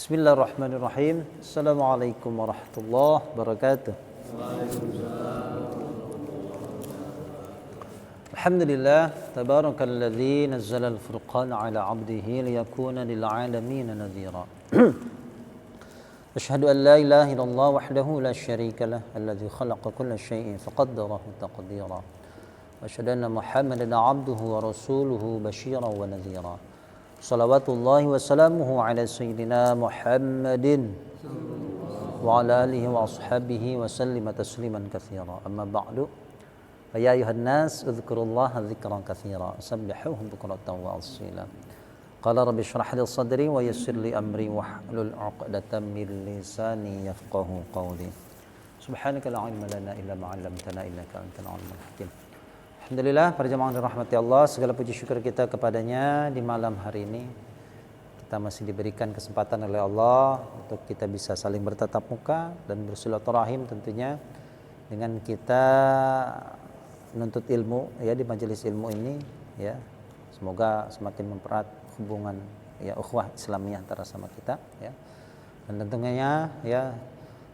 Bismillahirrahmanirrahim. Assalamualaikum warahmatullahi wabarakatuh. Alhamdulillah, tabarakalladzi nazzala al-furqana ala 'abdihi liyakuna lil 'alamin nadhira. Asyhadu an la ilaha illallah wahdahu la syarika lah, alladzi khalaqa kulla syai'in faqaddarahu taqdira. Wa asyhadu anna Muhammadan 'abduhu wa rasuluhu basyiran wa nadhira. Salawatullahi wa salamuhu ala sayyidina Muhammadin wa ala alihi wa ashabihi wa sallima tasliman katsira. Amma ba'du. Ya ayuhan nas udhkurullaha dzikran katsira sabbihuhu bukratan wa asila. Qala rabbi shrah li sadri wa yassir li amri wahlul 'uqdatam min lisani yafqahu qawli. Subhanaka la ilma lana illa ma 'allamtana innaka antal alimul hakim. Alhamdulillah, para jemaah yang dirahmati Allah, segala puji syukur kita kepadanya di malam hari ini. Kita masih diberikan kesempatan oleh Allah untuk kita bisa saling bertatap muka dan bersilaturahim tentunya dengan kita menuntut ilmu ya di majelis ilmu ini ya. Semoga semakin mempererat hubungan ya ukhuwah Islamiyah antara sama kita ya. Dan tentunya ya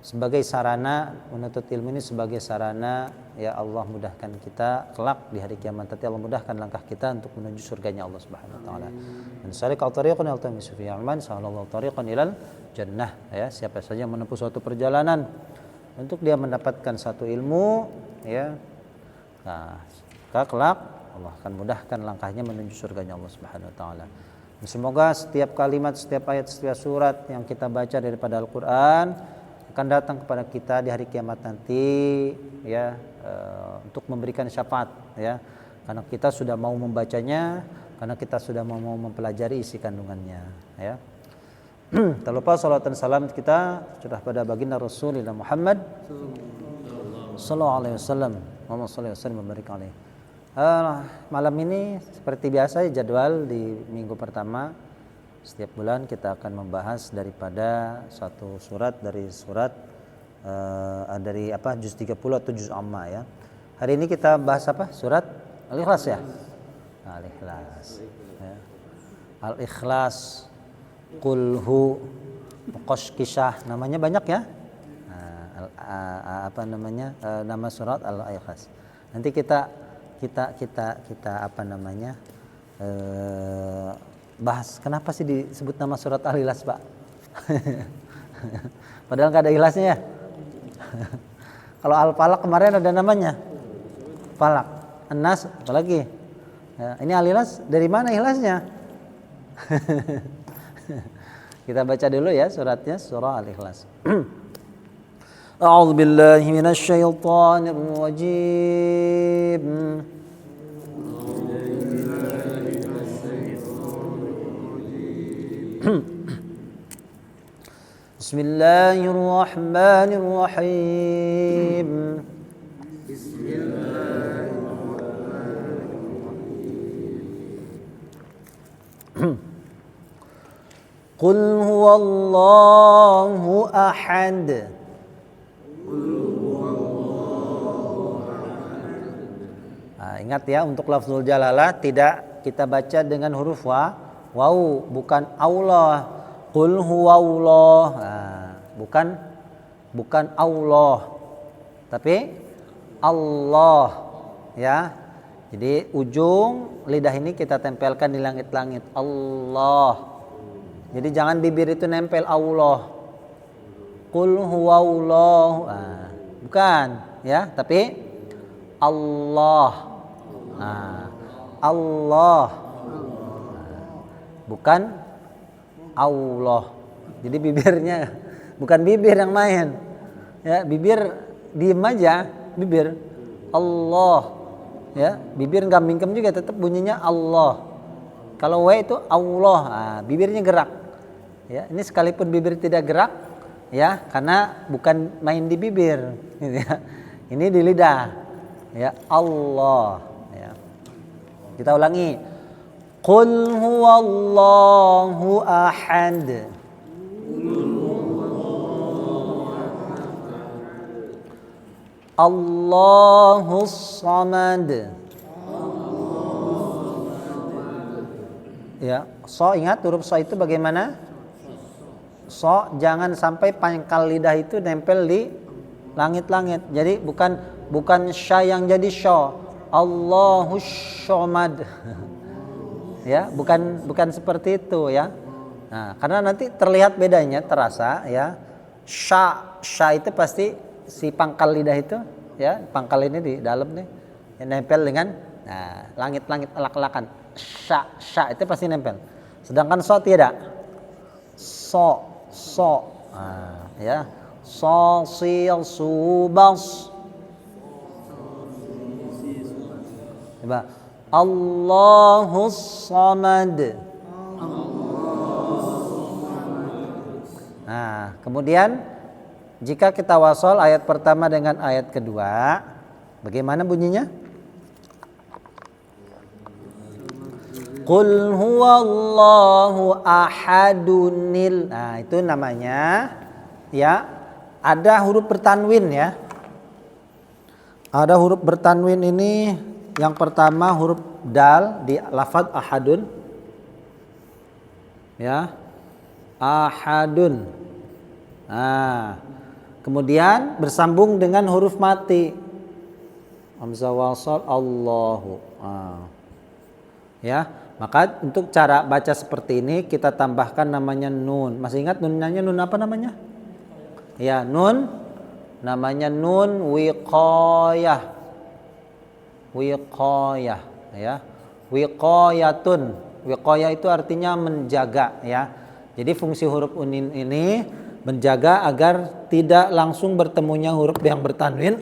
sebagai sarana menuntut ilmu ini sebagai sarana ya Allah mudahkan kita kelak di hari kiamat nanti, Allah mudahkan langkah kita untuk menuju surganya Allah Subhanahu wa taala. Dan salika tariqan yaltamisu fihi aman sallallahu tariqan ilal jannah ya, siapa saja menempuh suatu perjalanan untuk dia mendapatkan satu ilmu ya. Nah, kelak Allah akan mudahkan langkahnya menuju surganya Allah Subhanahu wa taala. Dan semoga setiap kalimat, setiap ayat, setiap surat yang kita baca daripada Al-Qur'an akan datang kepada kita di hari kiamat nanti ya, untuk memberikan syafaat ya, karena kita sudah mau membacanya, karena kita sudah mau mempelajari isi kandungannya ya. Tak lupa salawat dan salam kita sudah pada baginda Rasulullah Muhammad sallallahu alaihi wasallam. Muhammad sallallahu alaihi wasallam barik alaihi. Malam ini seperti biasa jadwal di minggu pertama setiap bulan kita akan membahas daripada satu surat dari surat dari juz 30 atau juz amma ya. Hari ini kita bahas apa? Surat Al-Ikhlas ya. Al-Ikhlas. Ya. Al-Ikhlas, Qul hu, Muqashqishah, namanya banyak ya. Nama surat Al-Ikhlas. Nanti kita bahas kenapa sih disebut nama surat Al-Ikhlas, Pak? Padahal nggak ada ikhlasnya ya. Kalau Al-Falaq kemarin ada namanya Falaq, An-Nas apalagi ya, ini Al-Ikhlas dari mana ikhlasnya? Kita baca dulu ya suratnya, surah Al-Ikhlas. A'udzu billahi minasy syaithanir rajim. Bismillahirrahmanirrahim. Qul huwallahu ahad. Ingat ya, untuk lafzul jalalah tidak kita baca dengan huruf waw, bukan Allah. Qul huwallah. Bukan Allah, tapi Allah ya. Jadi ujung lidah ini kita tempelkan di langit-langit Allah. Jadi jangan bibir itu nempel Allah. Qul huwallah. Bukan ya, tapi Allah. Allah. Bukan Allah. Jadi bibirnya bukan bibir yang main. Ya, bibir diem aja, bibir Allah. Ya, bibir enggak mingkem juga tetap bunyinya Allah. Kalau W itu Allah, bibirnya gerak. Ya, ini sekalipun bibir tidak gerak ya, karena bukan main di bibir gitu ya. Ini di lidah. Ya, Allah ya. Kita ulangi. Qul huwallahu ahad. Allahus samad. Ya, so ingat huruf so itu bagaimana? So, jangan sampai pangkal lidah itu nempel di langit-langit. Jadi bukan sya yang jadi sya. Allahus Somad. Ya, bukan seperti itu ya. Nah, karena nanti terlihat bedanya, terasa ya. Sya itu pasti si pangkal lidah itu ya, pangkal ini di dalam nih yang nempel dengan langit-langit elak-elakan. Sya itu pasti nempel. Sedangkan so tidak. So. Ya. So sil subas. Coba. Allahus Samad. Nah, kemudian jika kita wasol ayat pertama dengan ayat kedua, bagaimana bunyinya? Qul huwallahu ahadunil. Nah, itu namanya ya, ada huruf bertanwin ya. Ada huruf bertanwin ini, yang pertama huruf dal di lafadz ahadun. Ya. Ahadun. Nah, kemudian bersambung dengan huruf mati. Hamzah wasal Allahu. Ya. Maka untuk cara baca seperti ini kita tambahkan namanya nun. Masih ingat nunnya nun apa namanya? Ya, nun namanya nun wiqayah. Wiqayah ya. Wiqayatun. Wiqayah itu artinya menjaga ya. Jadi fungsi huruf unin ini menjaga agar tidak langsung bertemunya huruf yang bertanwin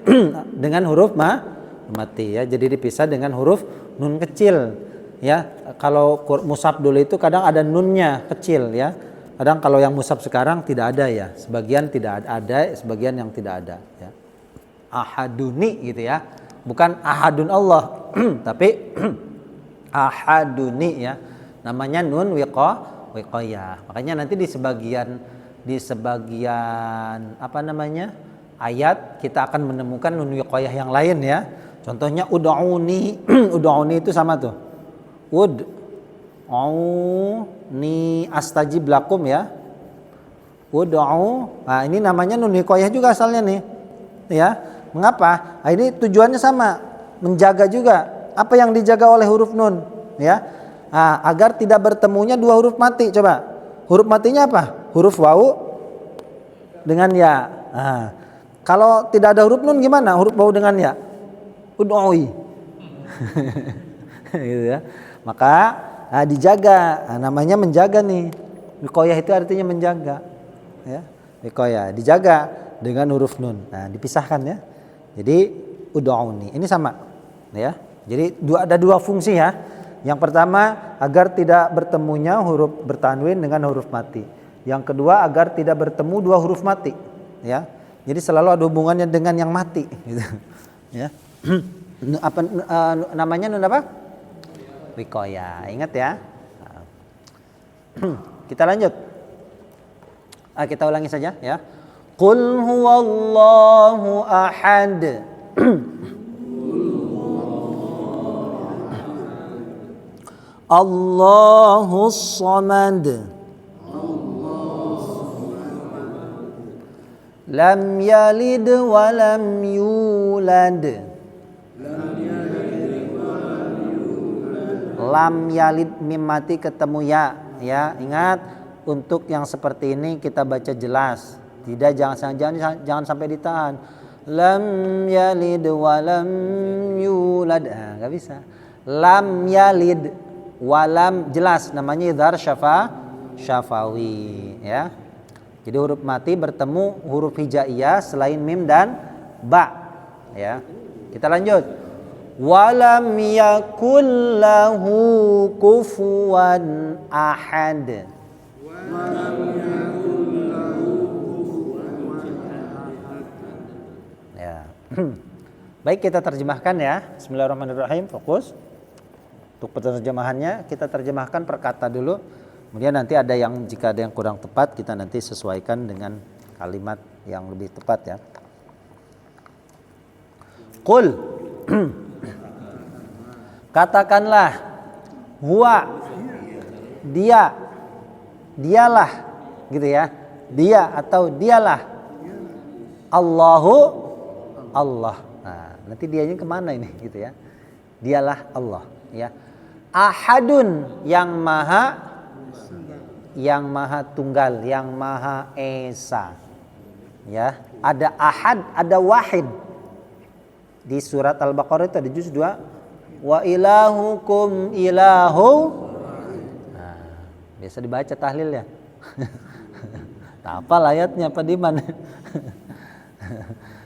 dengan huruf mati ya. Jadi dipisah dengan huruf nun kecil. Ya, kalau mushaf dulu itu kadang ada nunnya kecil ya. Kadang kalau yang mushaf sekarang tidak ada ya. Sebagian tidak ada, sebagian yang tidak ada ya. Ahaduni gitu ya. Bukan ahadun Allah, tapi ahaduni ya. Namanya nun wiqayah. Makanya nanti di sebagian apa namanya? Ayat kita akan menemukan nun wiqayah yang lain ya. Contohnya ud'uni. Ud'uni itu sama tuh. Ud'uni astajib lakum ya. Ud'u. Nah, ini namanya nun wiqayah juga asalnya nih. Ya. Mengapa? Nah, ini tujuannya sama, menjaga juga. Apa yang dijaga oleh huruf nun? Ya. Nah, agar tidak bertemunya dua huruf mati. Coba. Huruf matinya apa? Huruf wau dengan ya. Nah, kalau tidak ada huruf nun gimana? Huruf wau dengan ya. Ud'ui. Gitu ya. Maka dijaga, namanya menjaga nih. Wiqayah itu artinya menjaga. Ya, wiqayah dijaga dengan huruf nun. Nah, dipisahkan ya. Jadi ud'uni. Ini sama, ya. Jadi ada dua fungsi ya. Yang pertama agar tidak bertemunya huruf bertanwin dengan huruf mati. Yang kedua agar tidak bertemu dua huruf mati, ya. Jadi selalu ada hubungannya dengan yang mati, gitu. Ya. Apa namanya nun apa? Wiqayah. Ingat ya. Kita lanjut. Kita ulangi saja ya. Qul huwallahu ahad. Allahus samad. Lam yalid wa lam yulad. Lam yalid mim mati ketemu ya. Ingat, untuk yang seperti ini kita baca jelas. Tidak, jangan sampai ditahan. Lam yalid wa lam yulad. Enggak bisa. Lam yalid wa lam, jelas namanya idhar syafawi ya. Jadi huruf mati bertemu huruf hijaiyah selain mim dan ba ya. Kita lanjut. Walam yakul lahu kufuwan ahad. Ya. Baik, kita terjemahkan ya. Bismillahirrahmanirrahim. Fokus. Untuk penerjemahannya kita terjemahkan per kata dulu. Kemudian nanti jika ada yang kurang tepat kita nanti sesuaikan dengan kalimat yang lebih tepat ya. Qul. Katakanlah, huwa, dialah, gitu ya. dia atau dialah. Allahu Allah. Nah, nanti dianya kemana ini gitu ya. Dialah Allah ya. Ahadun yang maha tunggal, yang maha esa. Ya, ada ahad, ada wahid. Di surat Al-Baqarah itu ada juz 2. Wa ilahukum ilahu. Nah, biasa dibaca tahlil ya. Tak apa ayatnya apa di mana?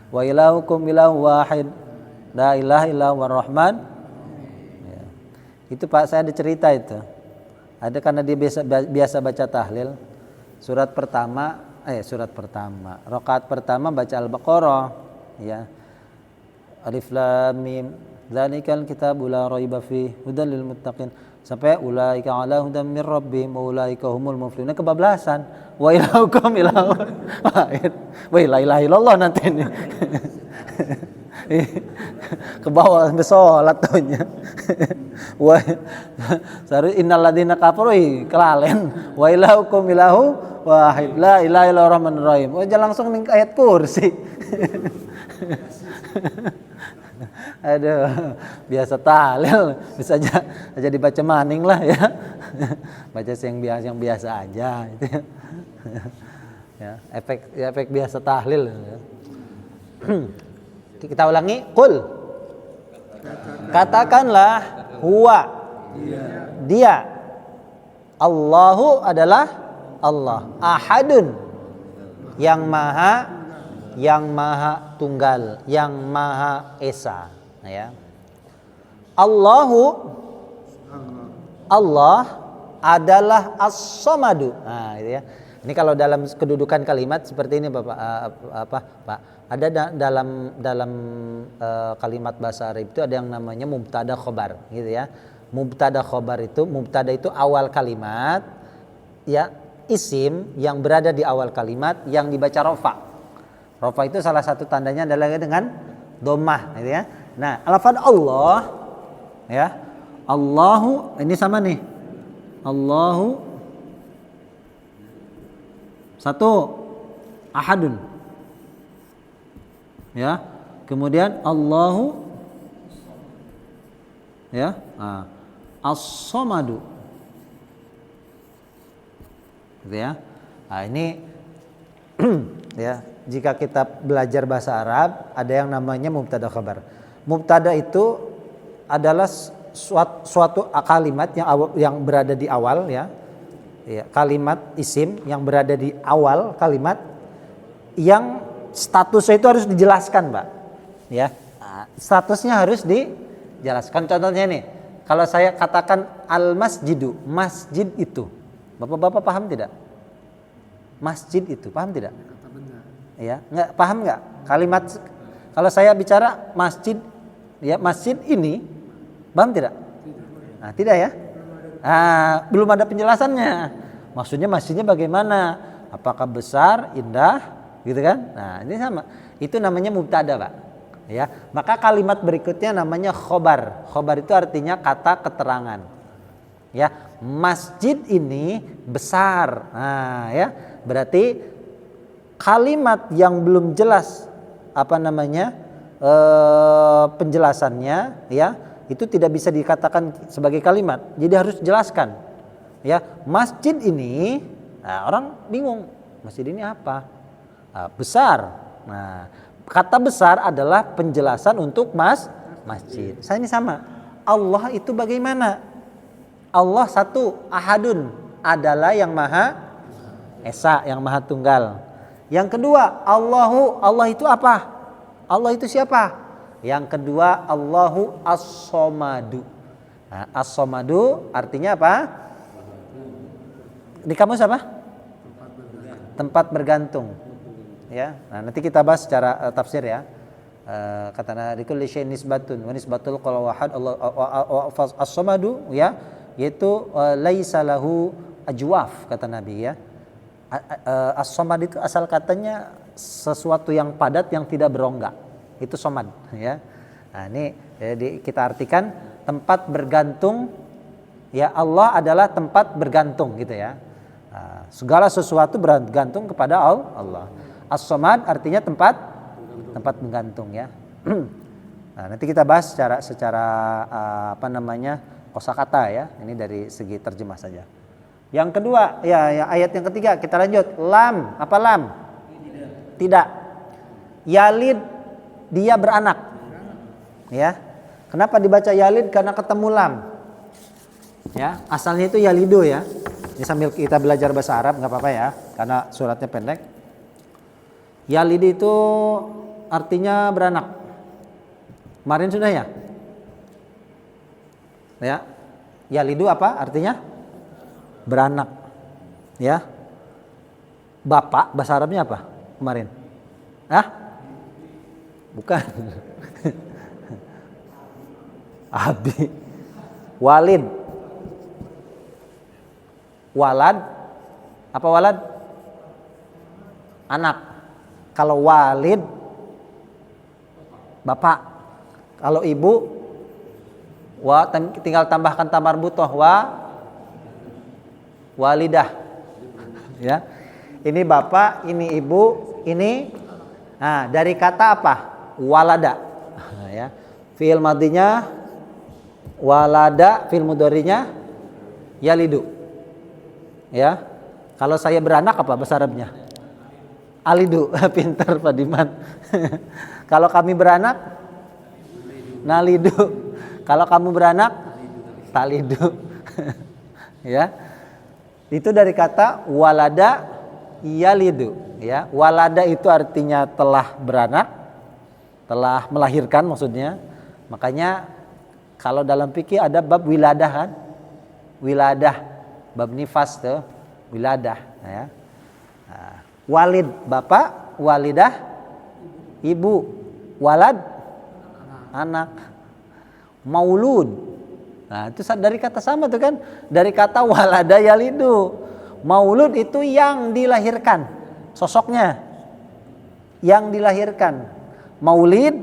Wa ilahukum ilahu wahid. La ilaha illallah rahman. Ya. Itu Pak, saya ada cerita itu. Ada karena dia biasa baca tahlil. Surat pertama, rakaat pertama baca Al-Baqarah, ya. Alif lam mim, dzalikal kitabu la raiba fihi hudal lil muttaqin. Sampai ulaika ala hudam mir rabbihim wa ulaika humul muflihun. Kebablasan. Wa ilahukum ilahu wahid. Wa la ilaha illallah nanti ini. Ke bawah sampai sholat tuhnya. Wa saru innal ladzina kafaru kelalen. Wa ilahukum ilahu wahid. La ilaha illallah rahmanur rahim. Oh, jangan langsung ning ayat kursi. Aduh, biasa tahlil bisa aja dibaca maning lah ya. Baca yang biasa aja gitu ya. Ya, efek biasa tahlil ya. Kita ulangi, qul. Katakanlah huwa. Dia. Allahu adalah Allah. Ahadun. Yang maha tunggal, yang maha esa, ya. Allah adalah as-samadu. Nah, gitu ya. Ini kalau dalam kedudukan kalimat seperti ini Bapak, Pak. Ada dalam kalimat bahasa Arab itu ada yang namanya mubtada khobar, gitu ya. Mubtada khobar itu, mubtada itu awal kalimat, ya, isim yang berada di awal kalimat yang dibaca rofa. Rofa itu salah satu tandanya adalah dengan dhammah, gitu ya. Nah, lafaz Allah, ya, Allahu ini sama nih. Allahu satu, ahadun, ya. Kemudian Allahu, ya, as-samadu, gitu ya. Nah, ini ya, jika kita belajar bahasa Arab ada yang namanya mubtada khabar. Mubtada itu adalah suatu kalimat yang berada di awal, ya. Ya, kalimat isim yang berada di awal kalimat yang statusnya itu harus dijelaskan, Pak. Ya, statusnya harus dijelaskan. Contohnya nih, kalau saya katakan al-masjidu, masjid itu, Bapak-bapak paham tidak? Masjid itu, paham tidak? Ya, nggak paham nggak? Kalimat kalau saya bicara masjid, ya, masjid ini, paham tidak? Nah, tidak ya? Belum ada penjelasannya. Maksudnya masjidnya bagaimana? Apakah besar, indah, gitu kan? Nah, ini sama. Itu namanya mubtada, Pak. Ya, maka kalimat berikutnya namanya khobar. Khobar itu artinya kata keterangan. Ya, masjid ini besar. Nah, ya, berarti kalimat yang belum jelas penjelasannya, ya, itu tidak bisa dikatakan sebagai kalimat. Jadi harus jelaskan. Ya, masjid ini, nah, orang bingung, masjid ini apa? Besar. Nah, kata besar adalah penjelasan untuk masjid. Saya ini sama. Allah itu bagaimana? Allah satu, ahadun, adalah yang maha esa, yang maha tunggal. Yang kedua, Allah itu apa? Allah itu siapa? Yang kedua, Allahu as-somadu. Nah, as-somadu artinya apa? Di kamus apa? Tempat bergantung. Ya, nah, nanti kita bahas secara tafsir ya. Kata likulli syai'in nisbatun wa nisbatul qala wahad Allah as-somadu, ya, yaitu laisa lahu ajwaf, kata Nabi, ya. As-somad itu asal katanya sesuatu yang padat yang tidak berongga. Itu somad, ya. Nah, ini jadi kita artikan tempat bergantung, ya, Allah adalah tempat bergantung, gitu ya. Segala sesuatu bergantung kepada Allah. As-Samad artinya tempat menggantung ya. Nah, nanti kita bahas secara kosakata ya. Ini dari segi terjemah saja. Yang kedua, ya ayat yang ketiga kita lanjut. Lam, apa lam? Tidak. Yalid, dia beranak. Ya. Kenapa dibaca yalid? Karena ketemu lam. Ya, asalnya itu yalidu ya. Ini sambil kita belajar bahasa Arab nggak apa-apa ya, karena suratnya pendek. Yalid itu artinya beranak. Kemarin sudah ya? Ya. Yalidu apa artinya? Beranak. Ya. Bapak bahasa Arabnya apa? Kemarin. Bukan. Abi. Walid. Walad. Apa walad? Anak. Kalau walid bapak. Kalau ibu tinggal tambahkan ta marbuthah walidah. Ya. Ini bapak, ini ibu, ini dari kata apa? Walada. Ya. Fi'il madinya walada, fi'il mudhari'nya yalidu. Ya. Kalau saya beranak apa bahasa Arabnya? Alidu. Pintar Pak Diman. Kalau kami beranak nalidu. Kalau kamu beranak talidu. Ya. Itu dari kata walada yalidu, ya. Walada itu artinya telah beranak, telah melahirkan maksudnya. Makanya kalau dalam fikih ada bab wiladah kan? Wiladah, bab nifas tuh, wiladah, ya. Walid bapak, walidah ibu, walad anak, maulud. Nah, itu dari kata sama tuh kan, dari kata walada yalidu. Maulud itu yang dilahirkan, sosoknya yang dilahirkan. Maulid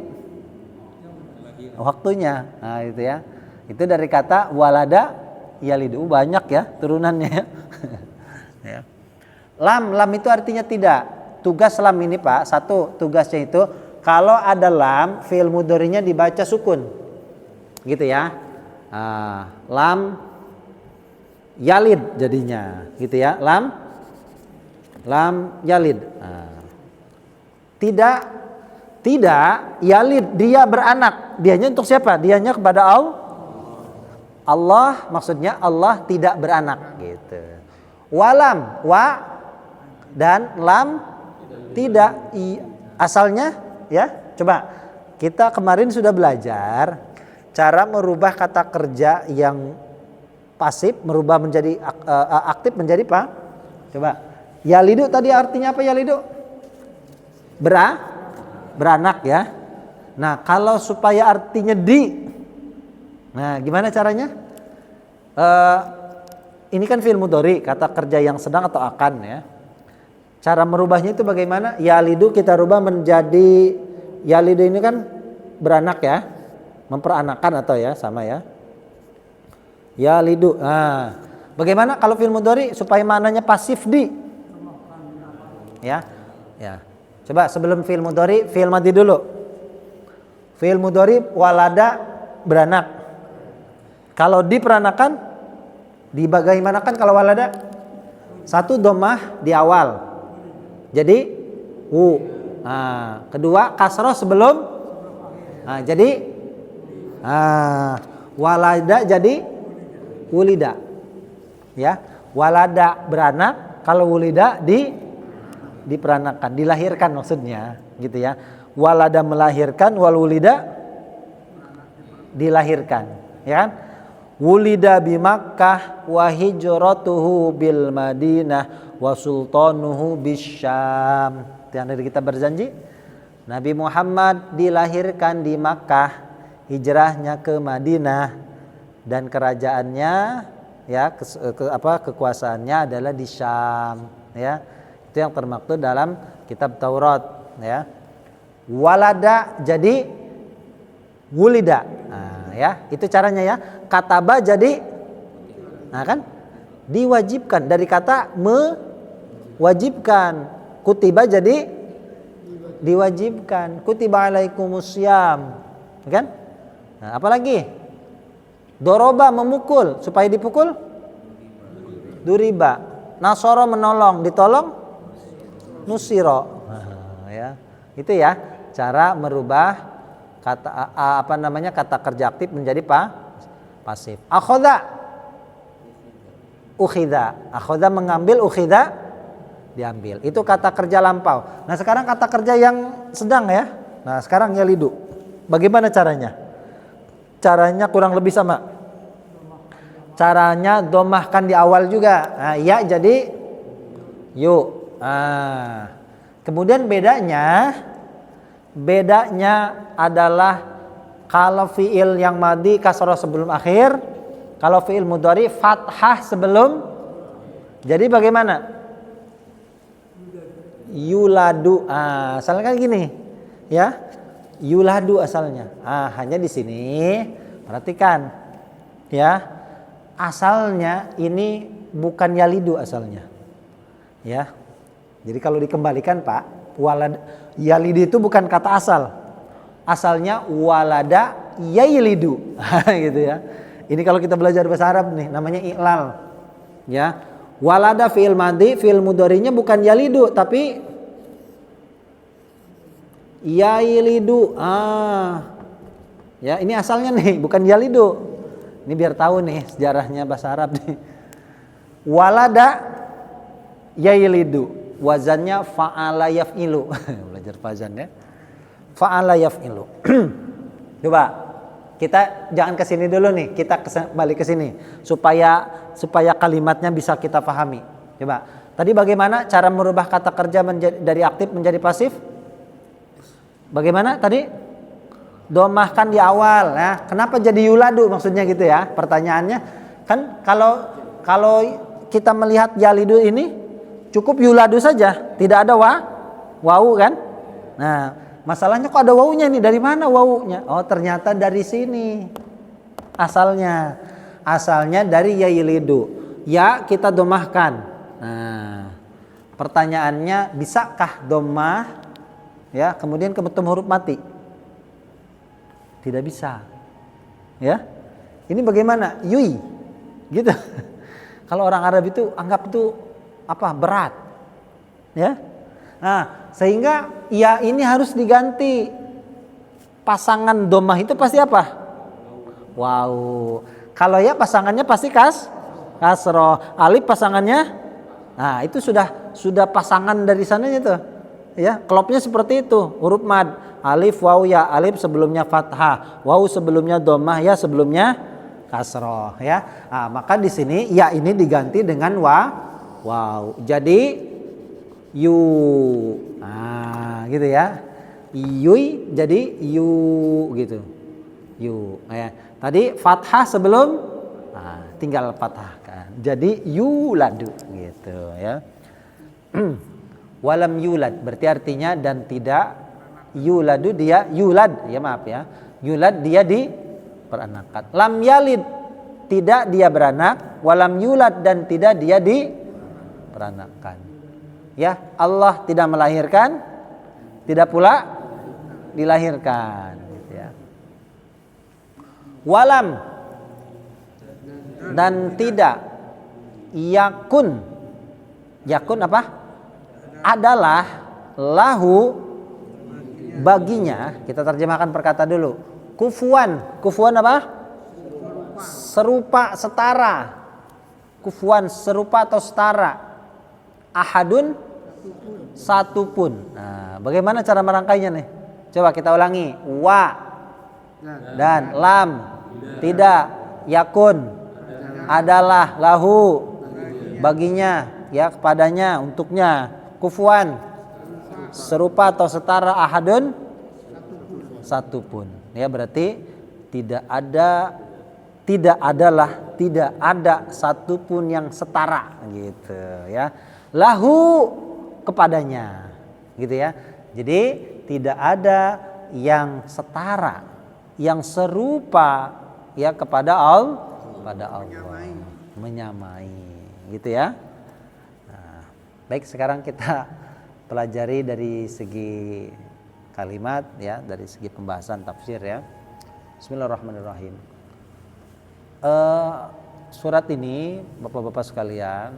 waktunya. Nah, itu ya. Itu dari kata walada yalidu. Banyak ya turunannya ya. Ya. Lam itu artinya tidak. Tugas lam ini Pak, satu tugasnya itu kalau ada lam, fi'il mudhari'nya dibaca sukun. Gitu ya. Lam yalid jadinya, gitu ya. Lam yalid. Tidak yalid, dia beranak. Dianya untuk siapa? Dianya kepada Allah, maksudnya Allah tidak beranak gitu. Walam, dan lam tidak asalnya ya. Coba kita kemarin sudah belajar cara merubah kata kerja yang pasif merubah menjadi aktif menjadi apa? Coba. Yalidu tadi artinya apa yalidu? Beranak ya. Nah, kalau supaya artinya nah, gimana caranya? Ini kan fi'il mudhari, kata kerja yang sedang atau akan ya. Cara merubahnya itu bagaimana? Yalidu kita rubah menjadi yalidu ini kan beranak ya. Memperanakan atau ya sama ya. Yalidu. Nah, bagaimana kalau fi'il mudhari supaya maknanya pasif Ya. Ya. Coba sebelum fi'il mudhari, fi'il madhi dulu. Fi'il mudhari walada beranak. Kalau diperanakan dibagaimanakan kalau walada? Satu dhammah di awal. Jadi kedua kasroh sebelum. Jadi walada jadi wulida. Ya, walada beranak, kalau wulida diperanakan, dilahirkan maksudnya, gitu ya. Walada melahirkan, wal wulida dilahirkan, ya kan? Wulida bi Makkah wa hijratuhu bil Madinah wa sultanuhu bisyam. Yang dari kita berjanji, Nabi Muhammad dilahirkan di Makkah, hijrahnya ke Madinah, dan kerajaannya ya kekuasaannya adalah di Syam, ya. Itu yang termaktub dalam kitab Taurat, ya. Walada jadi wulida. Nah, ya, itu caranya ya. Kataba jadi kan Diwajibkan dari kata mewajibkan. Kutiba jadi diwajibkan. Kutiba alaikumussyam. Kan? Nah, apalagi? Doroba memukul, supaya dipukul duriba. Nasoro menolong, ditolong nusiro. Ya. Itu ya cara merubah kata kata kerja aktif menjadi pasif. Akhadha ukhidha. Akhadha mengambil, ukhidha diambil. Itu kata kerja lampau. Nah, sekarang kata kerja yang sedang ya. Nah, sekarang yalidu. Bagaimana caranya? Caranya kurang lebih sama. Caranya domahkan di awal juga. Nah, ya jadi yu. Kemudian bedanya adalah kalau fiil yang madi kasroh sebelum akhir, kalau fiil mudhari fathah sebelum. Jadi bagaimana? Yuladu. Asalnya kan gini, ya. Yuladu asalnya. Hanya di sini perhatikan, ya. Asalnya ini bukan yalidu asalnya, ya. Jadi kalau dikembalikan Pak, yalidu itu bukan kata asal. Asalnya walada yalidu, gitu ya. Ini kalau kita belajar bahasa Arab nih, namanya i'lal, ya. Walada fi'il madhi, fi'il mudhari'nya bukan yalidu tapi yalidu. Ya, ini asalnya nih, bukan yalidu. Ini biar tahu nih sejarahnya bahasa Arab nih. Walada yalidu, wazannya fa'ala yaf'ilu. Belajar wazan ya. Fa'ala yaf'ilu. Coba kita jangan ke sini dulu nih, kita balik ke sini supaya kalimatnya bisa kita pahami. Coba. Tadi bagaimana cara merubah kata kerja dari aktif menjadi pasif? Bagaimana tadi? Domahkan di awal. Nah, kenapa jadi yuladu maksudnya gitu ya? Pertanyaannya kan kalau kita melihat yalidu ini cukup yuladu saja, tidak ada wau kan? Nah, masalahnya kok ada wawunya nih? Dari mana wawunya? Oh, ternyata dari sini. Asalnya dari yalidu. Ya, kita domahkan. Nah, pertanyaannya bisakah domah ya kemudian ketemu huruf mati? Tidak bisa. Ya. Ini bagaimana? Yui. Gitu. Kalau orang Arab itu anggap itu berat. Ya. Nah, sehingga ya ini harus diganti. Pasangan domah itu pasti apa? Wow. Kalau ya pasangannya pasti kasroh. Alif pasangannya. Nah, itu sudah pasangan dari sananya tuh. Ya, klopnya seperti itu, huruf mad. Alif waw ya, alif sebelumnya fathah, waw sebelumnya dhammah, ya sebelumnya kasroh, ya. Nah, maka di sini ya ini diganti dengan waw. Jadi yu. Gitu ya. Yui jadi yu gitu. Yu. Ya. Tadi fathah sebelum tinggal fathahkan. Jadi yuladu gitu ya. Walam yulad berarti artinya dan tidak yuladu dia yulad ya maaf ya. Yulad dia diperanakan. Lam yalid tidak dia beranak, walam yulad dan tidak dia diperanakan. Ya, Allah tidak melahirkan, tidak pula dilahirkan gitu ya. Walam dan tidak yakun. Yakun apa? Adalah lahu baginya, kita terjemahkan perkata dulu. Kufuan apa? Serupa, setara. Kufuan serupa atau setara. Ahadun satu pun. Nah, bagaimana cara merangkainya nih? Coba kita ulangi. Wa dan lam tidak yakun adalah lahu baginya ya kepadanya untuknya. Kufuan serupa atau setara, ahadun satu pun. Ya berarti tidak ada satu pun yang setara gitu ya. Lahu kepadanya gitu ya. Jadi tidak ada yang setara, yang serupa ya kepada Allah, menyamai gitu ya. Nah, baik, sekarang kita pelajari dari segi kalimat ya, dari segi pembahasan tafsir ya. Bismillahirrahmanirrahim. Surat ini Bapak-bapak sekalian,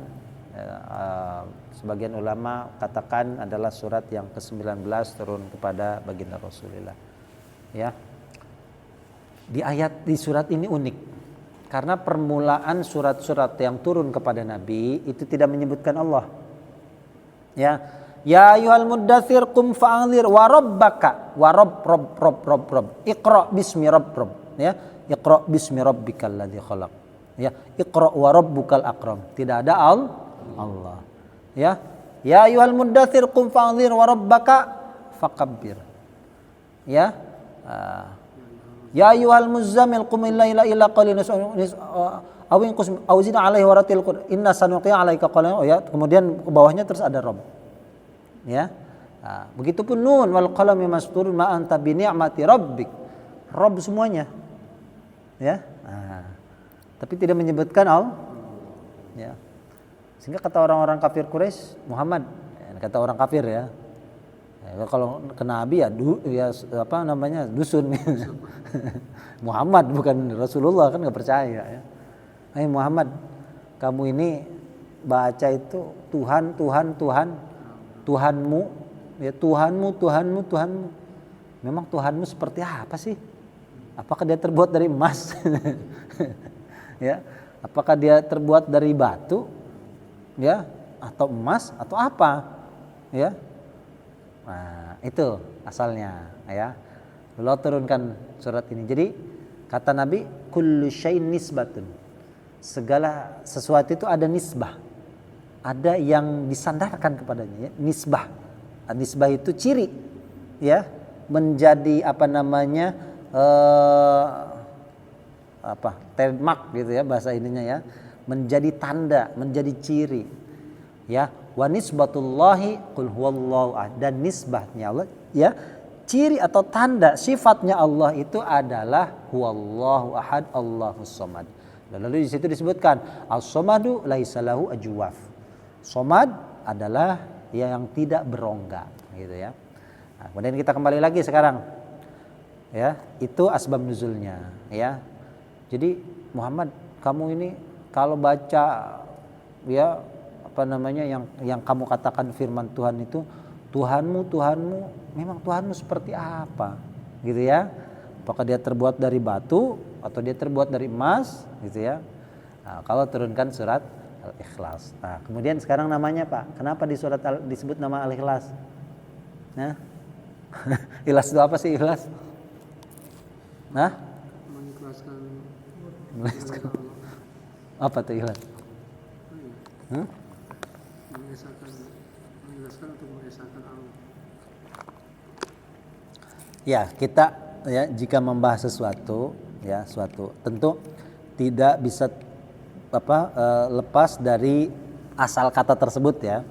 sebagian ulama katakan adalah surat yang ke-19 turun kepada baginda Rasulullah. Ya. Di surat ini unik karena permulaan surat-surat yang turun kepada Nabi itu tidak menyebutkan Allah. Ya ayyuhal muddatsir qum fa'anzir wa rabbaka wa rabb iqra bismi rabb ya, iqra bismi rabbikal ladzi khalaq ya, iqra wa rabbukal akram, tidak ada Allah ya ayyuhal muddatsir qum fa'anzir wa rabbaka fakabbir ya ayyuhal muzammil qum illa qalilan awin qusm auzina alaihi waratil qur'an inna sanuqi alaika qalilan ya, kemudian ke bawahnya terus ada rabb ya. Begitupun nun wal qalami masturun ma anta bi ni'mati rabbik, rabb semuanya ya. Tapi tidak menyebutkan ya. Sehingga kata orang-orang kafir Quraisy Muhammad, kata orang kafir ya, kalau ke nabi ya apa namanya dusun Muhammad bukan Rasulullah, kan nggak percaya ya. Hai Muhammad, kamu ini baca itu Tuhanmu ya, Tuhanmu. Memang Tuhanmu seperti apa sih? Apakah dia terbuat dari emas? Ya, apakah dia terbuat dari batu? Ya, atau emas atau apa? Ya. Nah, itu asalnya ya. Allah turunkan surat ini. Jadi kata Nabi, kullu syai'in nisbatun. Segala sesuatu itu ada nisbah. Ada yang disandarkan kepadanya ya, nisbah. Nisbah itu ciri ya, menjadi apa namanya trademark gitu ya bahasa ininya ya, menjadi tanda, menjadi ciri ya. Wa nisbatullahi qul huwallahu ahad, dan nisbahnya Allah ya, ciri atau tanda sifatnya Allah itu adalah huwallahu ahad Allahus samad. Lalu di situ disebutkan as-samadu laisa lahu ajwaf. Somad adalah yang tidak berongga gitu ya. Nah, kemudian kita kembali lagi sekarang ya, itu asbab nuzulnya ya. Jadi Muhammad, kamu ini kalau baca ya apa namanya yang kamu katakan firman Tuhan itu Tuhanmu, memang Tuhanmu seperti apa gitu ya. Apakah dia terbuat dari batu atau dia terbuat dari emas gitu ya. Nah, kalau turunkan surat Al-Ikhlas. Nah, kemudian sekarang namanya Pak, kenapa di surat disebut nama Al-Ikhlas? Nah, ikhlas itu apa sih ikhlas? Nah, mengikhlaskan. Apa tuh ikhlas? Mengikhlaskan untuk mengesahkan Allah. Ya, kita ya jika membahas sesuatu ya, tentu tidak bisa lepas dari asal kata tersebut ya.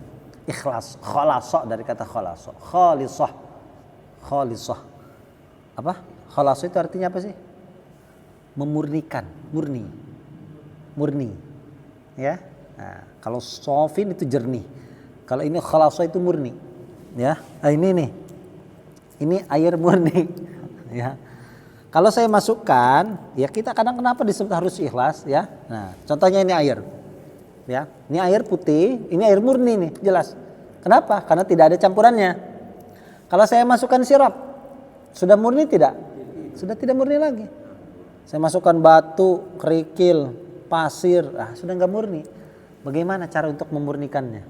Ikhlas, khalasa dari kata khalasa, khalisah. Apa? Khalasa itu artinya apa sih? Memurnikan, murni. Ya. Nah, kalau sofin itu jernih. Kalau ini khalasa itu murni. Ya. Nah, ini nih. Ini air murni. Ya. Kalau saya masukkan, ya kita kadang kenapa disebut harus ikhlas ya. Nah, contohnya ini air. Ya, ini air putih, ini air murni nih, jelas. Kenapa? Karena tidak ada campurannya. Kalau saya masukkan sirap, sudah murni tidak? Sudah tidak murni lagi. Saya masukkan batu, kerikil, pasir, sudah enggak murni. Bagaimana cara untuk memurnikannya?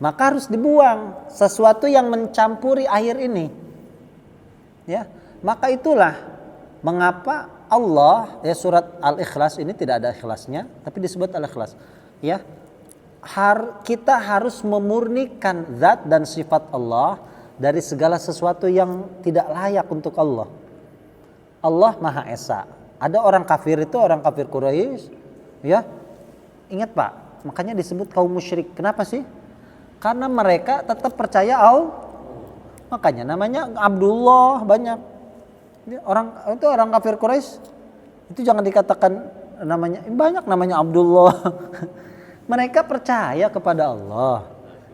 Maka harus dibuang sesuatu yang mencampuri air ini. Ya. Maka itulah mengapa Allah ya, surat Al-Ikhlas ini tidak ada ikhlasnya tapi disebut Al-Ikhlas ya. Kita harus memurnikan zat dan sifat Allah dari segala sesuatu yang tidak layak untuk Allah. Allah Maha Esa. Ada orang kafir itu, orang kafir Quraisy ya. Ingat Pak, makanya disebut kaum musyrik. Kenapa sih? Karena mereka tetap percaya Allah. Makanya namanya Abdullah banyak. Orang kafir Quraisy itu jangan dikatakan namanya Abdullah. Mereka percaya kepada Allah.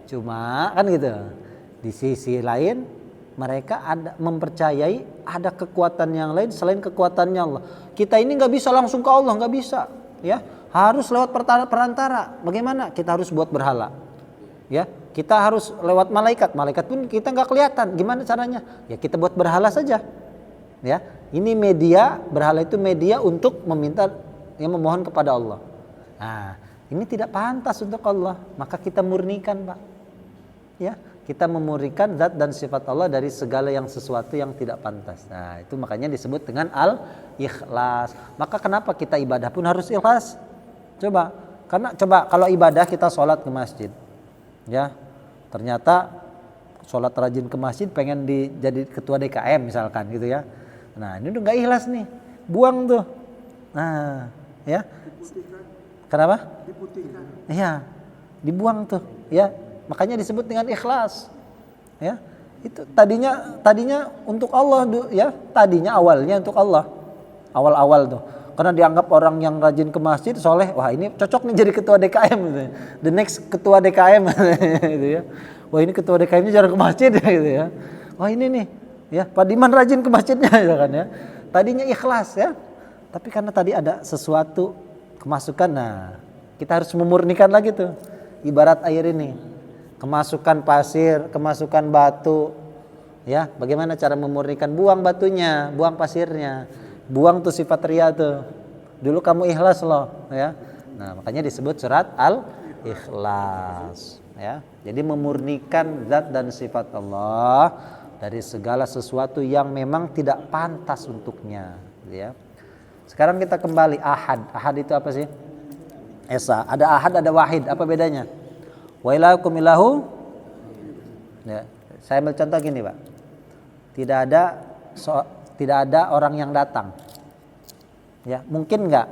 Cuma kan gitu. Di sisi lain mereka mempercayai ada kekuatan yang lain selain kekuatannya Allah. Kita ini nggak bisa langsung ke Allah, nggak bisa, ya. Harus lewat perantara. Bagaimana? Kita harus buat berhala, ya. Kita harus lewat malaikat. Malaikat pun kita nggak kelihatan. Gimana caranya? Ya kita buat berhala saja, ya. Ini media, berhala itu media untuk meminta, memohon kepada Allah. Nah, ini tidak pantas untuk Allah, maka kita murnikan, Pak. Ya, kita memurnikan zat dan sifat Allah dari segala yang sesuatu yang tidak pantas. Nah, itu makanya disebut dengan al-ikhlas. Maka kenapa kita ibadah pun harus ikhlas? Karena kalau ibadah kita sholat ke masjid, ya, ternyata sholat rajin ke masjid pengen jadi ketua DKM misalkan gitu ya. Nah, ini udah nggak ikhlas nih, buang tuh. Nah, ya. Diputihkan. Kenapa? Diputihkan. Iya, dibuang tuh, ya. Makanya disebut dengan ikhlas, ya. Itu tadinya untuk Allah, ya. Tadinya awalnya untuk Allah, awal tuh. Karena dianggap orang yang rajin ke masjid, soleh, wah ini cocok nih jadi ketua DKM, gitu. The next ketua DKM, gitu ya. Wah ini ketua DKM-nya jarang ke masjid, gitu ya. Wah ini nih, ya Pak Diman rajin ke masjidnya, gitu kan ya. Tadinya ikhlas, ya. Tapi karena tadi ada sesuatu kemasukan, nah kita harus memurnikan lagi tuh. Ibarat air ini. Kemasukan pasir, kemasukan batu, ya. Bagaimana cara memurnikan? Buang batunya, buang pasirnya, buang tuh sifat ria tuh. Dulu kamu ikhlas loh, ya. Nah makanya disebut surat al-ikhlas, ya. Jadi memurnikan zat dan sifat Allah dari segala sesuatu yang memang tidak pantas untuknya, ya. Sekarang kita kembali ahad. Ahad itu apa sih? Esa. Ada ahad, ada wahid. Apa bedanya? Wa ilahukum ilahu, ya, saya ambil contoh gini Pak, tidak ada orang yang datang, ya mungkin nggak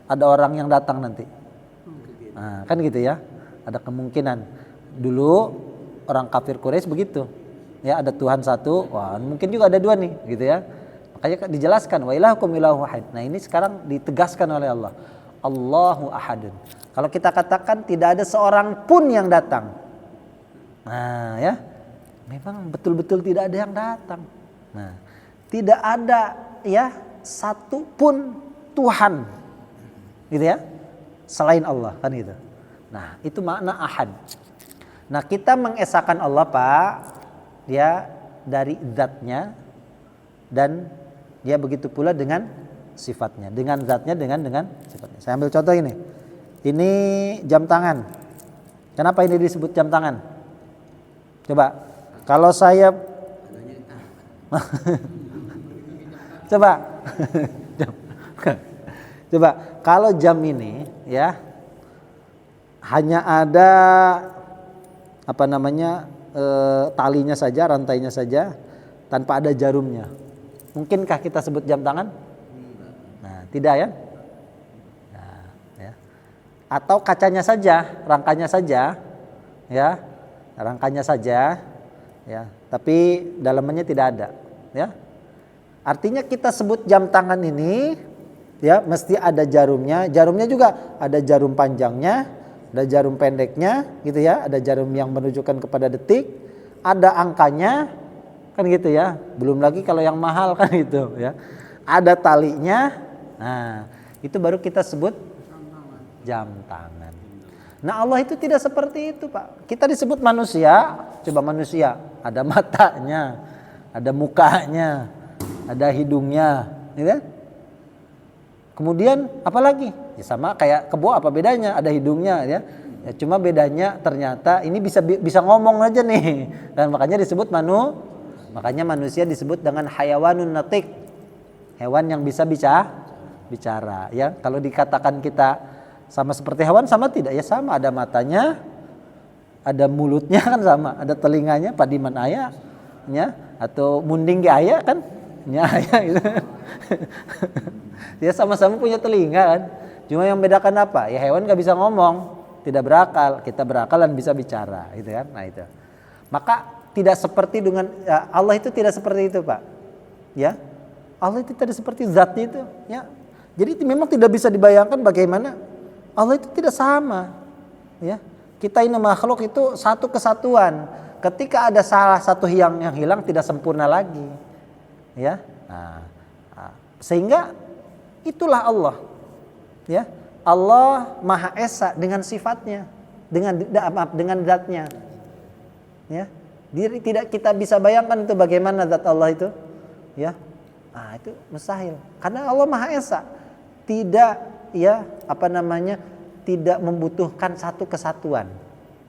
ada orang yang datang nanti, nah, kan gitu ya, ada kemungkinan. Dulu orang kafir Quraisy begitu, ya ada Tuhan satu, wah mungkin juga ada dua nih, gitu ya. Makanya dijelaskan wa ilahukum ilahu wahid. Nah ini sekarang ditegaskan oleh Allah, Allahu ahadun. Kalau kita katakan tidak ada seorang pun yang datang, nah ya, memang betul-betul tidak ada yang datang. Nah, tidak ada ya satu pun Tuhan, gitu ya, selain Allah kan gitu. Nah itu makna ahad. Nah kita mengesahkan Allah Pak, dia dari zatnya dan dia begitu pula dengan sifatnya, dengan zatnya dengan sifatnya. Saya ambil contoh ini. Ini jam tangan. Kenapa ini disebut jam tangan? Coba, kalau saya coba, coba, kalau jam ini ya hanya ada talinya saja, rantainya saja, tanpa ada jarumnya. Mungkinkah kita sebut jam tangan? Nah, tidak ya? Atau kacanya saja, rangkanya saja, ya, rangkanya saja, ya, tapi dalamannya tidak ada, ya. Artinya kita sebut jam tangan ini, ya, mesti ada jarumnya. Jarumnya juga ada jarum panjangnya, ada jarum pendeknya, gitu ya. Ada jarum yang menunjukkan kepada detik, ada angkanya, kan gitu ya. Belum lagi kalau yang mahal kan gitu, ya. Ada talinya, nah itu baru kita sebut jam tangan. Nah Allah itu tidak seperti itu Pak. Kita disebut manusia, coba manusia, ada matanya, ada mukanya, ada hidungnya, ya kan? Kemudian apa lagi? Ya sama kayak kebo, apa bedanya? Ada hidungnya, ya. Ya cuma bedanya ternyata ini bisa ngomong aja nih. Dan makanya disebut makanya manusia disebut dengan hayawanun natik, hewan yang bisa bicara, ya. Kalau dikatakan kita sama seperti hewan, sama tidak? Ya sama, ada matanya, ada mulutnya kan sama, ada telinganya, padiman ayah, ya, atau munding ge ayah kan, ya ayah gitu. Ya sama-sama punya telinga kan, cuma yang bedakan apa? Ya hewan nggak bisa ngomong, tidak berakal, kita berakal dan bisa bicara, gitu kan? Nah itu, maka tidak seperti dengan ya, Allah itu tidak seperti itu Pak, ya. Allah itu tidak seperti zatnya itu, ya. Jadi memang tidak bisa dibayangkan bagaimana Allah itu tidak sama. Ya, kita ini makhluk itu satu kesatuan. Ketika ada salah satu yang hilang tidak sempurna lagi. Ya, sehingga itulah Allah. Ya, Allah Maha Esa dengan sifatnya, dengan zatnya. Ya, tidak kita bisa bayangkan itu bagaimana zat Allah itu. Ya, itu mustahil. Karena Allah Maha Esa, tidak tidak membutuhkan satu kesatuan.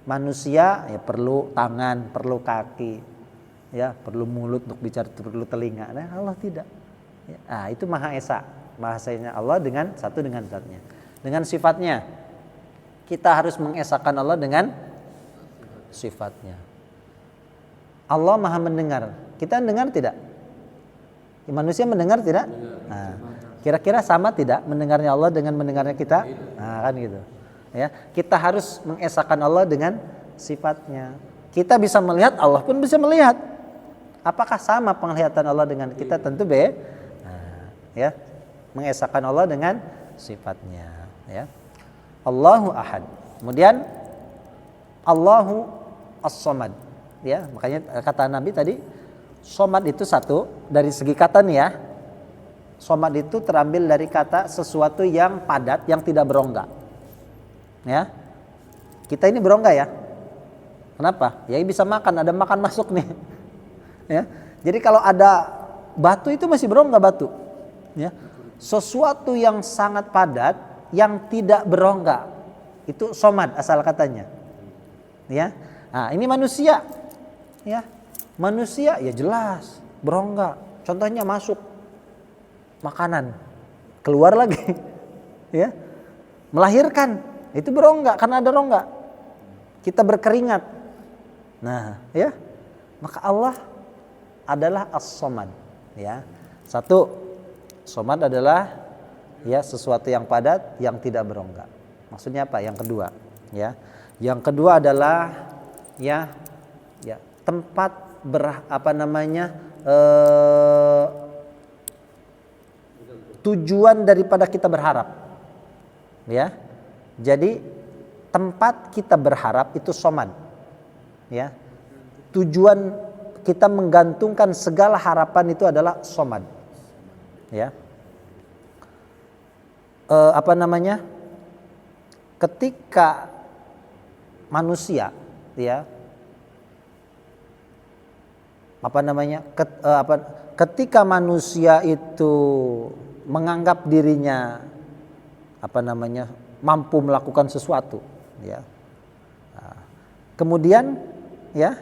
Manusia ya perlu tangan, perlu kaki, ya perlu mulut untuk bicara, perlu telinga. Nah, Allah tidak. Ya, itu Maha Esa, bahasanya Allah dengan satu dengan zatnya, dengan sifatnya. Kita harus mengesakan Allah dengan sifatnya. Allah Maha mendengar. Kita mendengar tidak? Manusia mendengar tidak? Nah, kira-kira sama tidak mendengarnya Allah dengan mendengarnya kita? Nah, kan gitu. Ya, kita harus mengesakan Allah dengan sifatnya. Kita bisa melihat, Allah pun bisa melihat. Apakah sama penglihatan Allah dengan kita? Tentu ya, mengesakan Allah dengan sifatnya. Ya, Allahu Ahad. Kemudian Allahu As-Samad. Ya, makanya kata Nabi tadi, somad itu satu dari segi kata nih ya. Somad itu terambil dari kata sesuatu yang padat, yang tidak berongga. Ya, kita ini berongga ya. Kenapa? Ya bisa makan, ada makan masuk nih. Ya, jadi kalau ada batu itu masih berongga batu. Ya, sesuatu yang sangat padat, yang tidak berongga, itu somad asal katanya. Ya, nah ini manusia. Ya, manusia ya jelas berongga. Contohnya masuk makanan, keluar lagi. Ya, melahirkan. Itu berongga karena ada rongga. Kita berkeringat. Nah, ya. Maka Allah adalah As-Samad, ya. Satu, Samad adalah ya sesuatu yang padat yang tidak berongga. Maksudnya apa? Yang kedua, ya. Yang kedua adalah ya tempat tujuan daripada kita berharap. Ya. Jadi tempat kita berharap itu somad, ya. Tujuan kita menggantungkan segala harapan itu adalah somad, ya. Ketika manusia, ya, ketika manusia itu menganggap dirinya mampu melakukan sesuatu, ya. Nah, kemudian, ya,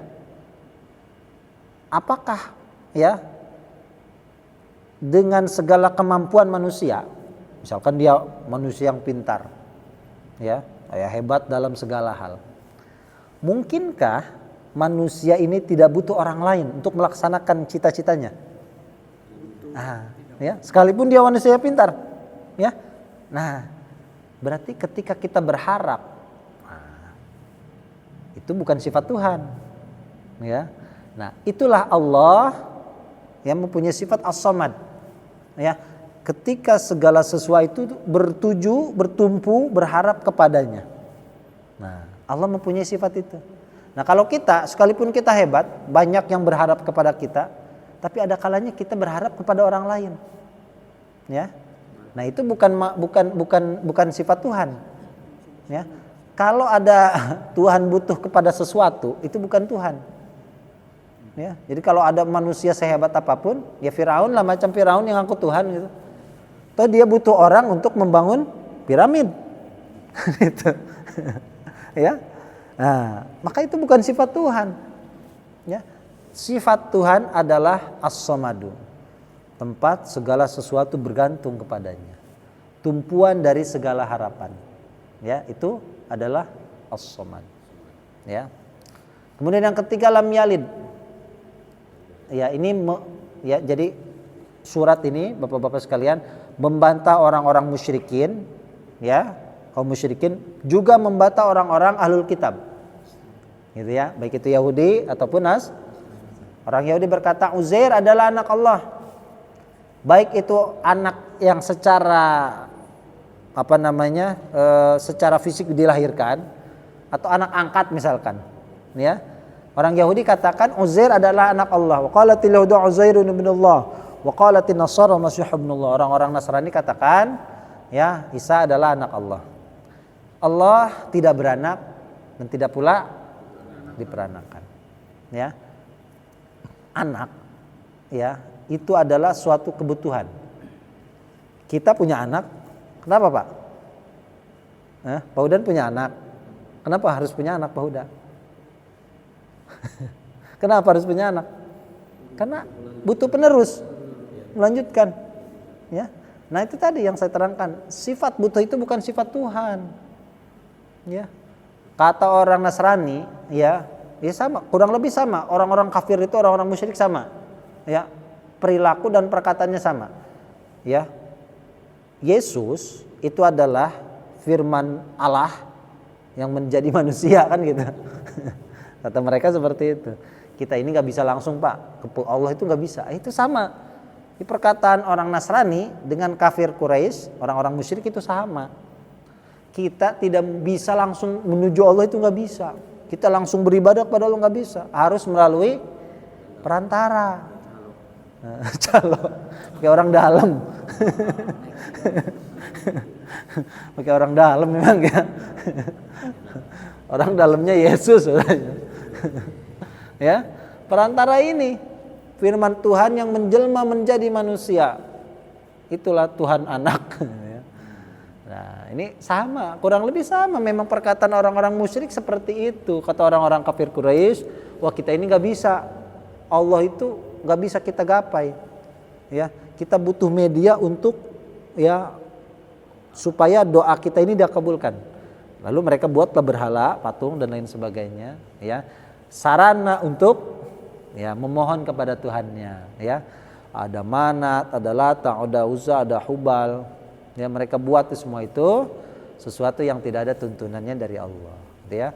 apakah ya dengan segala kemampuan manusia, misalkan dia manusia yang pintar, ya hebat dalam segala hal, mungkinkah manusia ini tidak butuh orang lain untuk melaksanakan cita-citanya? Ya, sekalipun dia manusia pintar, ya. Nah, berarti ketika kita berharap, itu bukan sifat Tuhan, ya. Nah, itulah Allah yang mempunyai sifat As-Samad, ya. Ketika segala sesuatu itu bertumpu, berharap kepadanya. Nah, Allah mempunyai sifat itu. Nah, kalau kita, sekalipun kita hebat, banyak yang berharap kepada kita, tapi ada kalanya kita berharap kepada orang lain, ya. Nah, itu bukan sifat Tuhan, ya. Kalau ada Tuhan butuh kepada sesuatu, itu bukan Tuhan, ya. Jadi kalau ada manusia sehebat apapun, ya Firaun lah, macam Firaun yang ngaku Tuhan gitu. Atau dia butuh orang untuk membangun piramid, gitu. Ya. Nah, maka itu bukan sifat Tuhan, ya. Sifat Tuhan adalah As-Samadu. Tempat segala sesuatu bergantung kepadanya. Tumpuan dari segala harapan. Ya, itu adalah As-Samad. Ya. Kemudian yang ketiga lam yalid. Ya, ini jadi surat ini Bapak-bapak sekalian membantah orang-orang musyrikin, ya, kaum musyrikin, juga membantah orang-orang ahlul kitab. Gitu ya, baik itu Yahudi ataupun orang Yahudi berkata Uzair adalah anak Allah. baik itu anak yang secara secara fisik dilahirkan atau anak angkat misalkan, ya. Orang Yahudi katakan Uzair adalah anak Allah. Wa qalatil yahudu Uzairun ibnullah wa qalatin nasara Masih ibnullah. Orang-orang Nasrani katakan, ya, Isa adalah anak Allah. Allah tidak beranak dan tidak pula diperanakan. Ya. Anak, ya, itu adalah suatu kebutuhan. Kita punya anak. Kenapa, Pak? Pak Hudan punya anak. Kenapa harus punya anak, Pak Huda? Kenapa harus punya anak? Karena butuh penerus, melanjutkan. Ya, nah itu tadi yang saya terangkan. Sifat butuh itu bukan sifat Tuhan. Ya, kata orang Nasrani, ya sama, kurang lebih sama. Orang-orang kafir itu, orang-orang musyrik sama. Ya, perilaku dan perkataannya sama. Ya, Yesus itu adalah firman Allah yang menjadi manusia, kan gitu. Kata mereka seperti itu. Kita ini nggak bisa langsung, Pak, ke Allah itu nggak bisa. Itu sama. Di perkataan orang Nasrani dengan kafir Quraisy, orang-orang musyrik itu sama. Kita tidak bisa langsung menuju Allah, itu nggak bisa. Kita langsung beribadah kepada Allah nggak bisa. Harus melalui perantara. Calo, kayak orang dalam. Pakai orang dalam memang ya. Orang dalamnya Yesus. Ya, perantara ini firman Tuhan yang menjelma menjadi manusia. Itulah Tuhan anak. Nah, ini sama, kurang lebih sama. Memang perkataan orang-orang musyrik seperti itu. Kata orang-orang kafir Quraisy, wah kita ini nggak bisa. Allah itu nggak bisa kita gapai. Ya, kita butuh media untuk supaya doa kita ini dikabulkan. Lalu mereka buatlah berhala, patung dan lain sebagainya, ya. Sarana untuk memohon kepada Tuhannya, ya. Ada Manat, ada Lata, ada Uzza, ada Hubal. Ya, mereka buat semua itu sesuatu yang tidak ada tuntunannya dari Allah, ya.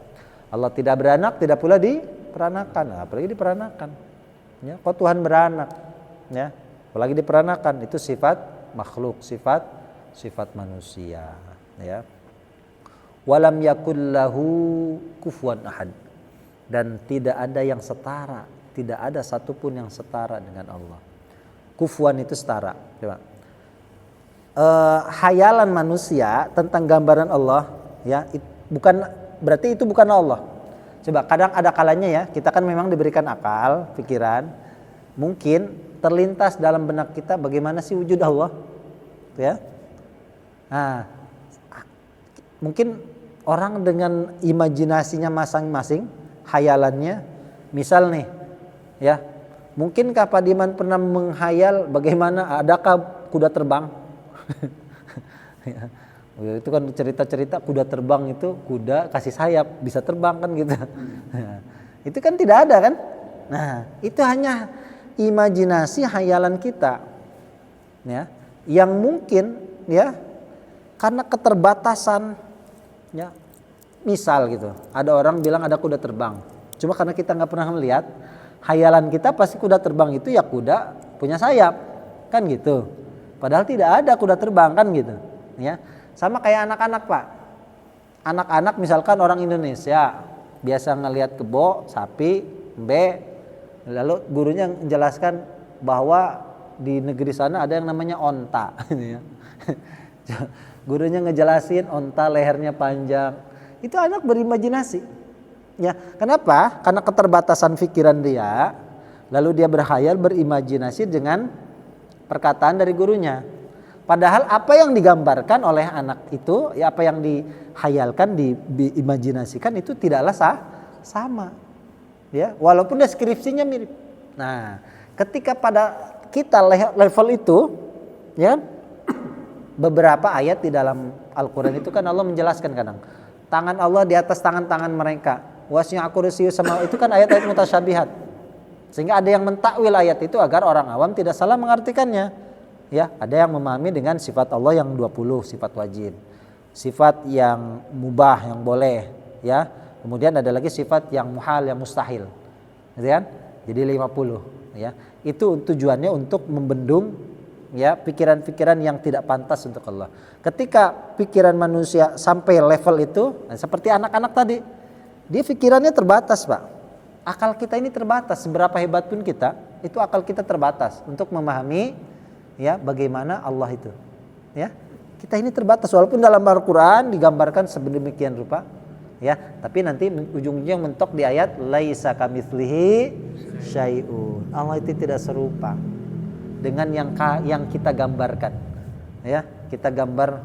Allah tidak beranak, tidak pula diperanakan. Apalagi diperanakan. Ya, kok Tuhan beranak, ya. Apalagi diperanakan, itu sifat makhluk, sifat manusia, ya. Walam yakullahu kufuwan ahad, dan tidak ada yang setara, tidak ada satupun yang setara dengan Allah. Kufuwan itu setara. Coba. Hayalan manusia tentang gambaran Allah, ya, bukan berarti itu bukan Allah. Coba, kadang ada kalanya ya, kita kan memang diberikan akal, pikiran, mungkin terlintas dalam benak kita bagaimana sih wujud Allah, ya. Nah, mungkin orang dengan imajinasinya masing-masing, hayalannya, misal nih, ya, mungkinkah Pak Diman pernah menghayal bagaimana adakah kuda terbang? Ya, itu kan cerita-cerita kuda terbang itu, kuda kasih sayap bisa terbang kan gitu. Itu kan tidak ada kan? Nah, itu hanya imajinasi hayalan kita, ya, yang mungkin, ya, karena keterbatasan, ya, misal gitu, ada orang bilang ada kuda terbang, cuma karena kita nggak pernah melihat, hayalan kita pasti kuda terbang itu ya kuda punya sayap, kan gitu. Padahal tidak ada kuda terbang, kan gitu, ya. Sama kayak anak-anak, Pak. Anak-anak misalkan orang Indonesia biasa ngelihat kebo, sapi, embe, lalu gurunya menjelaskan bahwa di negeri sana ada yang namanya onta, ya. Gurunya ngejelasin onta lehernya panjang. Itu anak berimajinasi. Ya, kenapa? Karena keterbatasan pikiran dia, lalu dia berkhayal, berimajinasi dengan perkataan dari gurunya. Padahal apa yang digambarkan oleh anak itu, ya, apa yang dihayalkan, diimajinasikan itu tidaklah sama. Ya, walaupun deskripsinya mirip. Nah, ketika pada kita level itu, ya, beberapa ayat di dalam Al-Quran itu kan Allah menjelaskan kadang tangan Allah di atas tangan-tangan mereka, wasi'a kursiyyuh sama, itu kan ayat-ayat mutasyabihat, sehingga ada yang mentakwil ayat itu agar orang awam tidak salah mengartikannya, ya. Ada yang memahami dengan sifat Allah yang 20, sifat wajib, sifat yang mubah, yang boleh, ya. Kemudian ada lagi sifat yang muhal, yang mustahil, gitu kan? Jadi 50, ya. Itu tujuannya untuk membendung, ya pikiran-pikiran yang tidak pantas untuk Allah. Ketika pikiran manusia sampai level itu, seperti anak-anak tadi, dia pikirannya terbatas, Pak. Akal kita ini terbatas, seberapa hebat pun kita, itu akal kita terbatas untuk memahami ya bagaimana Allah itu. Ya, kita ini terbatas walaupun dalam Al-Qur'an digambarkan sedemikian rupa, ya, tapi nanti ujung-ujungnya mentok di ayat laisa kamitslihi syai'un. Allah itu tidak serupa dengan yang kita gambarkan. Ya, kita gambar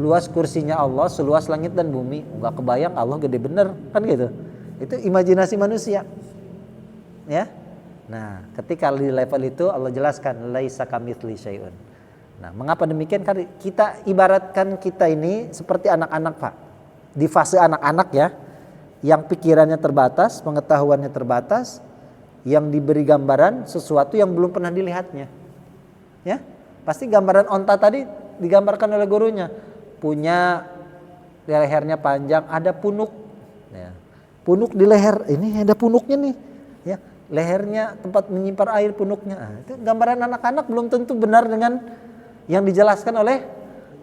luas kursinya Allah seluas langit dan bumi, enggak kebayang Allah gede bener kan gitu. Itu imajinasi manusia. Ya. Nah, ketika di level itu Allah jelaskan laisa kamitsli syai'un. Nah, mengapa demikian? Karena kita ibaratkan kita ini seperti anak-anak, Pak. Di fase anak-anak ya, yang pikirannya terbatas, pengetahuannya terbatas, yang diberi gambaran sesuatu yang belum pernah dilihatnya. Ya. Pasti gambaran onta tadi digambarkan oleh gurunya. Punya lehernya panjang, ada punuk. Ya. Punuk di leher, ini ada punuknya nih. Ya, lehernya tempat menyimpan air punuknya. Nah, itu gambaran anak-anak belum tentu benar dengan yang dijelaskan oleh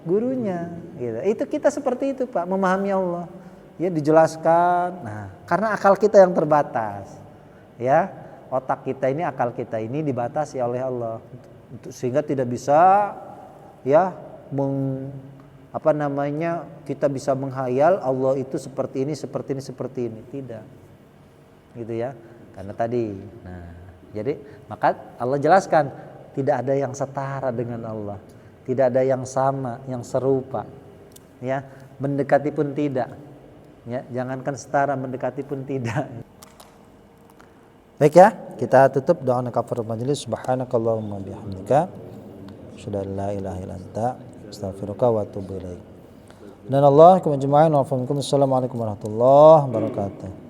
gurunya. Gitu. Itu kita seperti itu, Pak, memahami Allah. Ya, dijelaskan. Nah, karena akal kita yang terbatas. Ya, otak kita ini, akal kita ini dibatasi oleh Allah. Sehingga tidak bisa ya kita bisa menghayal Allah itu seperti ini tidak gitu ya, karena tadi jadi maka Allah jelaskan tidak ada yang setara dengan Allah, tidak ada yang sama, yang serupa ya, mendekati pun tidak ya, jangankan setara, mendekati pun tidak. Baik ya, kita tutup doa kafaratul majelis. Subhanakallahumma bihamdika asyhadu an la ilaha illa anta astaghfiruka wa atubu ilaik. Dan Allah kumajma'in wa assalamualaikum warahmatullahi wabarakatuh.